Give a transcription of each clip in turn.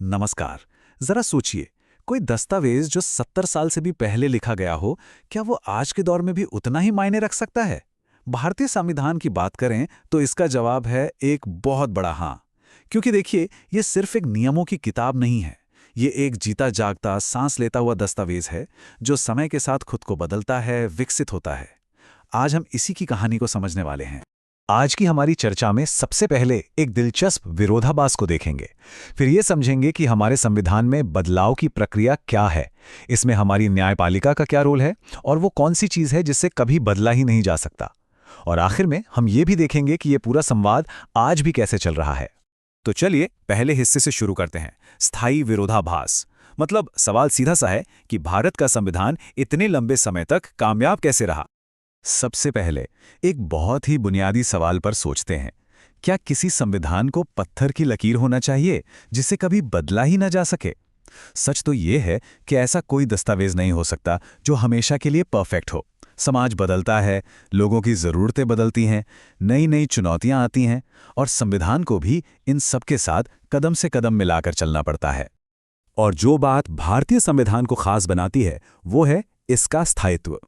नमस्कार। जरा सोचिए, कोई दस्तावेज जो 70 साल से भी पहले लिखा गया हो, क्या वो आज के दौर में भी उतना ही मायने रख सकता है? भारतीय संविधान की बात करें तो इसका जवाब है एक बहुत बड़ा हाँ। क्योंकि देखिए, ये सिर्फ एक नियमों की किताब नहीं है। ये एक जीता जागता, सांस लेता हुआ दस्तावेज है, जो समय के साथ खुद को बदलता है, विकसित होता है। आज हम इसी की कहानी को समझने वाले हैं। आज की हमारी चर्चा में सबसे पहले एक दिलचस्प विरोधाभास को देखेंगे। फिर ये समझेंगे कि हमारे संविधान में बदलाव की प्रक्रिया क्या है, इसमें हमारी न्यायपालिका का क्या रोल है और वो कौन सी चीज़ है जिससे कभी बदला ही नहीं जा सकता। और आखिर में हम ये भी देखेंगे कि ये पूरा संवाद आज भी कैसे चल रहा है। तो चलिए पहले हिस्से से शुरू करते हैं। स्थायी विरोधाभास मतलब सवाल सीधा सा है कि भारत का संविधान इतने लंबे समय तक कामयाब कैसे रहा। सबसे पहले एक बहुत ही बुनियादी सवाल पर सोचते हैं। क्या किसी संविधान को पत्थर की लकीर होना चाहिए जिसे कभी बदला ही न जा सके? सच तो ये है कि ऐसा कोई दस्तावेज नहीं हो सकता जो हमेशा के लिए परफेक्ट हो। समाज बदलता है, लोगों की ज़रूरतें बदलती हैं, नई नई चुनौतियां आती हैं और संविधान को भी इन सब के साथ कदम से कदम मिलाकर चलना पड़ता है। और जो बात भारतीय संविधान को खास बनाती है वो है इसका स्थायित्व।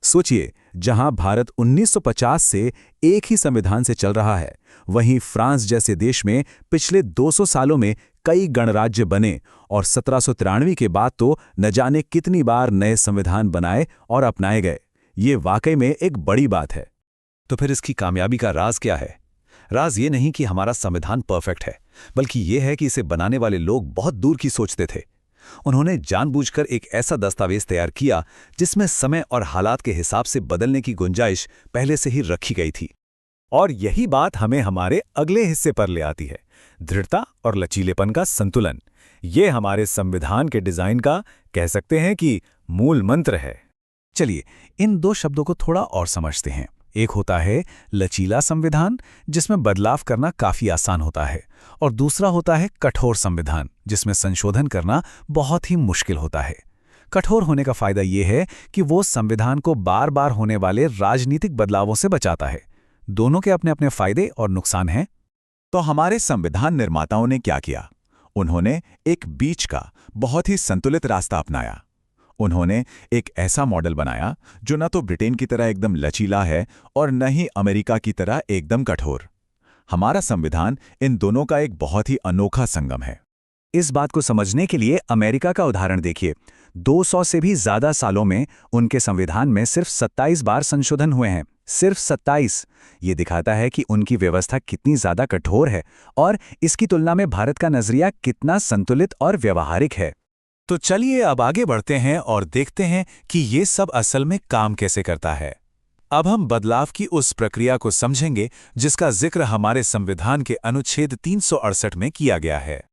सोचिए, जहां भारत 1950 से एक ही संविधान से चल रहा है, वहीं फ्रांस जैसे देश में पिछले 200 सालों में कई गणराज्य बने और 1793 के बाद तो न जाने कितनी बार नए संविधान बनाए और अपनाए गए। ये वाकई में एक बड़ी बात है। तो फिर इसकी कामयाबी का राज क्या है? राज ये नहीं कि हमारा संविधान परफेक्ट है, बल्कि ये है कि इसे बनाने वाले लोग बहुत दूर की सोचते थे। उन्होंने जानबूझकर एक ऐसा दस्तावेज तैयार किया जिसमें समय और हालात के हिसाब से बदलने की गुंजाइश पहले से ही रखी गई थी। और यही बात हमें हमारे अगले हिस्से पर ले आती है, दृढ़ता और लचीलेपन का संतुलन। ये हमारे संविधान के डिजाइन का, कह सकते हैं कि, मूल मंत्र है। चलिए इन दो शब्दों को थोड़ा और समझते हैं। एक होता है लचीला संविधान, जिसमें बदलाव करना काफी आसान होता है, और दूसरा होता है कठोर संविधान, जिसमें संशोधन करना बहुत ही मुश्किल होता है। कठोर होने का फायदा ये है कि वो संविधान को बार बार होने वाले राजनीतिक बदलावों से बचाता है। दोनों के अपने अपने फायदे और नुकसान हैं। तो हमारे संविधान निर्माताओं ने क्या किया? उन्होंने एक बीच का बहुत ही संतुलित रास्ता अपनाया। उन्होंने एक ऐसा मॉडल बनाया जो न तो ब्रिटेन की तरह एकदम लचीला है और न ही अमेरिका की तरह एकदम कठोर। हमारा संविधान इन दोनों का एक बहुत ही अनोखा संगम है। इस बात को समझने के लिए अमेरिका का उदाहरण देखिए। 200 से भी ज्यादा सालों में उनके संविधान में सिर्फ 27 बार संशोधन हुए हैं। सिर्फ 27। ये दिखाता है कि उनकी व्यवस्था कितनी ज्यादा कठोर है और इसकी तुलना में भारत का नजरिया कितना संतुलित और व्यवहारिक है। तो चलिए अब आगे बढ़ते हैं और देखते हैं कि ये सब असल में काम कैसे करता है। अब हम बदलाव की उस प्रक्रिया को समझेंगे जिसका जिक्र हमारे संविधान के अनुच्छेद 368 में किया गया है।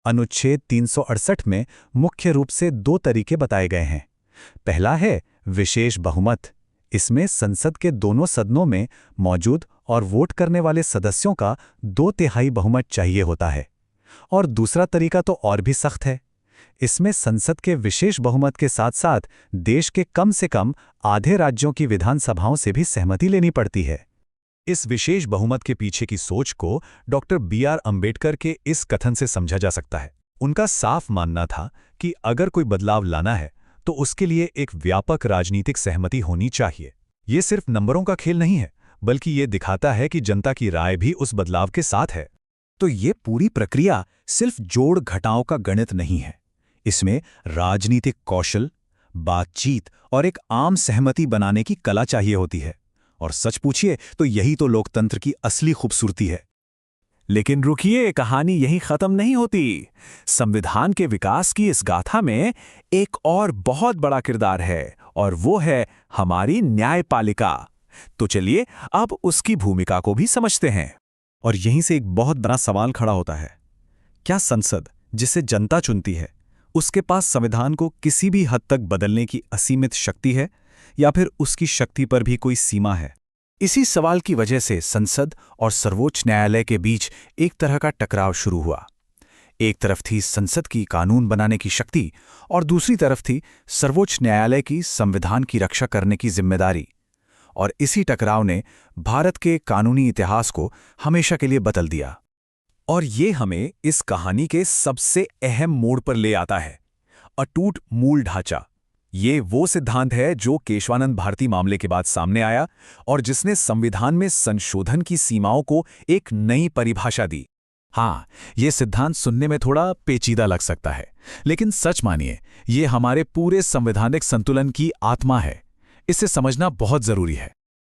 अनुच्छेद 368 में मुख्य रूप से दो तरीके बताए गए हैं। पहला है विशेष बहुमत। इसमें संसद के दोनों सदनों में मौजूद और वोट करने वाले सदस्यों का 2/3 बहुमत चाहिए होता है। और दूसरा तरीका तो और भी सख्त है। इसमें संसद के विशेष बहुमत के साथ साथ देश के कम से कम आधे राज्यों की विधानसभाओं से भी सहमति लेनी पड़ती है। इस विशेष बहुमत के पीछे की सोच को डॉक्टर B.R. अम्बेडकर के इस कथन से समझा जा सकता है। उनका साफ मानना था कि अगर कोई बदलाव लाना है तो उसके लिए एक व्यापक राजनीतिक सहमति होनी चाहिए। ये सिर्फ नंबरों का खेल नहीं है, बल्कि ये दिखाता है कि जनता की राय भी उस बदलाव के साथ है। तो ये पूरी प्रक्रिया सिर्फ जोड़ घटाव का गणित नहीं है। इसमें राजनीतिक कौशल, बातचीत और एक आम सहमति बनाने की कला चाहिए होती है। और सच पूछिए तो यही तो लोकतंत्र की असली खूबसूरती है। लेकिन रुकिए, कहानी यहीं खत्म नहीं होती। संविधान के विकास की इस गाथा में एक और बहुत बड़ा किरदार है, और वो है हमारी न्यायपालिका। तो चलिए अब उसकी भूमिका को भी समझते हैं। और यहीं से एक बहुत बड़ा सवाल खड़ा होता है, क्या संसद, जिसे जनता चुनती है, उसके पास संविधान को किसी भी हद तक बदलने की असीमित शक्ति है, या फिर उसकी शक्ति पर भी कोई सीमा है? इसी सवाल की वजह से संसद और सर्वोच्च न्यायालय के बीच एक तरह का टकराव शुरू हुआ। एक तरफ थी संसद की कानून बनाने की शक्ति और दूसरी तरफ थी सर्वोच्च न्यायालय की संविधान की रक्षा करने की जिम्मेदारी। और इसी टकराव ने भारत के कानूनी इतिहास को हमेशा के लिए बदल दिया। और ये हमें इस कहानी के सबसे अहम मोड़ पर ले आता है, अटूट मूल ढांचा। ये वो सिद्धांत है जो केशवानंद भारती मामले के बाद सामने आया और जिसने संविधान में संशोधन की सीमाओं को एक नई परिभाषा दी। हाँ, ये सिद्धांत सुनने में थोड़ा पेचीदा लग सकता है, लेकिन सच मानिए, ये हमारे पूरे संवैधानिक संतुलन की आत्मा है। इसे समझना बहुत जरूरी है।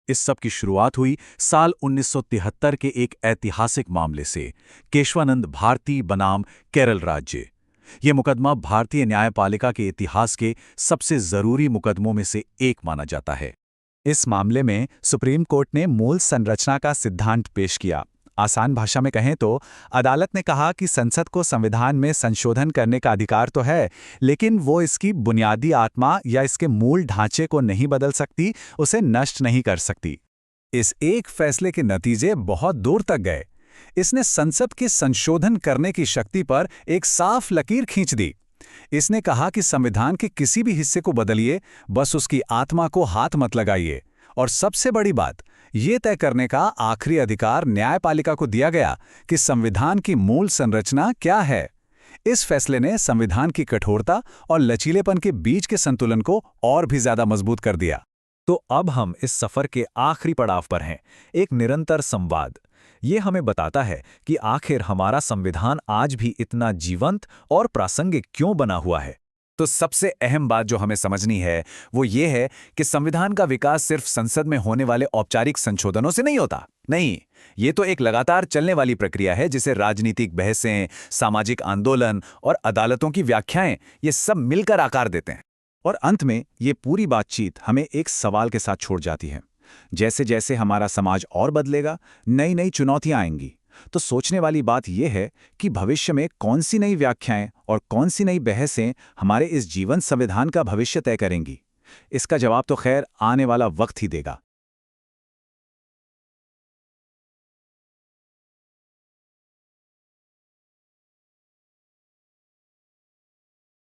इस सब की शुरुआत हुई साल 1973 के एक ऐतिहासिक मामले से, केशवानंद भारती बनाम केरल राज्य। ये मुकदमा भारतीय न्यायपालिका के इतिहास के सबसे जरूरी मुकदमों में से एक माना जाता है। इस मामले में सुप्रीम कोर्ट ने मूल संरचना का सिद्धांत पेश किया। आसान भाषा में कहें तो अदालत ने कहा कि संसद को संविधान में संशोधन करने का अधिकार तो है, लेकिन वो इसकी बुनियादी आत्मा या इसके मूल ढांचे को नहीं बदल सकती, उसे नष्ट नहीं कर सकती। इस एक फैसले के नतीजे बहुत दूर तक गए। इसने संसद के संशोधन करने की शक्ति पर एक साफ लकीर खींच दी। इसने कहा कि संविधान के किसी भी हिस्से को बदलिए, बस उसकी आत्मा को हाथ मत लगाइए। और सबसे बड़ी बात, ये तय करने का आखिरी अधिकार न्यायपालिका को दिया गया कि संविधान की मूल संरचना क्या है। इस फैसले ने संविधान की कठोरता और लचीलेपन के बीच के संतुलन को और भी ज्यादा मजबूत कर दिया। तो अब हम इस सफर के आखिरी पड़ाव पर हैं, एक निरंतर संवाद। ये हमें बताता है कि आखिर हमारा संविधान आज भी इतना जीवंत और प्रासंगिक क्यों बना हुआ है। तो सबसे अहम बात जो हमें समझनी है वो ये है कि संविधान का विकास सिर्फ संसद में होने वाले औपचारिक संशोधनों से नहीं होता। नहीं, ये तो एक लगातार चलने वाली प्रक्रिया है जिसे राजनीतिक बहसें, सामाजिक आंदोलन और अदालतों की व्याख्याएं ये सब मिलकर आकार देते हैं। और अंत में ये पूरी बातचीत हमें एक सवाल के साथ छोड़ जाती है। जैसे जैसे हमारा समाज और बदलेगा, नई नई चुनौतियां आएंगी। तो सोचने वाली बात यह है कि भविष्य में कौन सी नई व्याख्याएं और कौन सी नई बहसें हमारे इस जीवन संविधान का भविष्य तय करेंगी। इसका जवाब तो खैर आने वाला वक्त ही देगा।